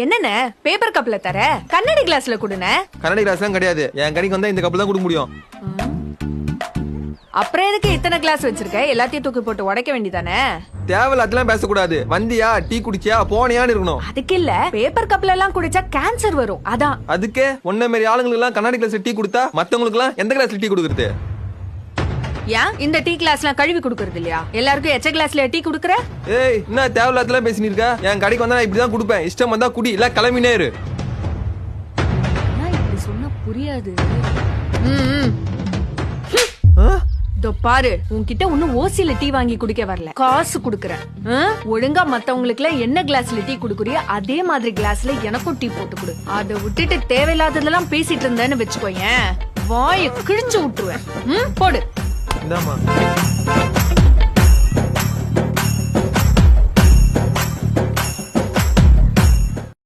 என்னண்ணே பேப்பர் கப்ல தர கண்ணாடி கிளாஸ்ல குடுனே. கண்ணாடி கிளாஸ் எல்லாம் கிடையாது. என் கடைக்கு வந்தா இந்த கப்ல தான் கொடுக்க முடியும். அப்புறம் எதுக்கு இத்தனை கிளாஸ் வச்சிருக்க? எல்லாத்தையும் தூக்கி போட்டு உடைக்க வேண்டியதானே. தேவையில்ல அதெல்லாம் பேசக்கூடாது. வந்தியா, டீ குடிச்சியா, போனியான்னு இருக்கணும். அதுக்கு இல்ல, பேப்பர் கப்ல எல்லாம் குடிச்சா கேன்சர் வரும், அதான். அதுக்கே ஒன்ன மாதிரி ஆளுங்களுக்கு எல்லாம் கண்ணாடி கிளாஸ்ல டீ கொடுத்தா மத்தவங்களுக்கு எல்லாம் எந்த கிளாஸ்ல டீ கொடுக்கறது? ஏன் இந்த டீ கிளாஸ் எல்லாம் கழுவி குடுக்கறது இல்லையா? எல்லாருக்கும் எச்ச கிளாஸ்ல டீ குடுக்கற? ஏய், என்ன தேவையில்லாதெல்லாம் பேசினு இருக்க? என் கடைக்கு வந்தா நான் இப்படிதான் கொடுப்பேன். இஷ்டம் வந்தா குடி, இல்ல கிளம்பினே இரு. இப்படி சொன்னா புரியாது. இதோ பாரு, உன்கிட்ட ஒன்னும் ஓசில டீ வாங்கி குடிக்க வரல, காசு குடுக்கறேன். ஒழுங்கா மத்தவங்களுக்கு எல்லாம் என்ன கிளாஸ்ல டீ குடுக்குறியோ அதே மாதிரி கிளாஸ்ல எனக்கும் டீ போட்டு கொடு. அதை விட்டுட்டு தேவையில்லாததெல்லாம் பேசிட்டு இருந்தேன்னு வச்சுக்கோயேன், வாயை கிழிச்சு விட்டுருவேன். போடு. இந்தாமா.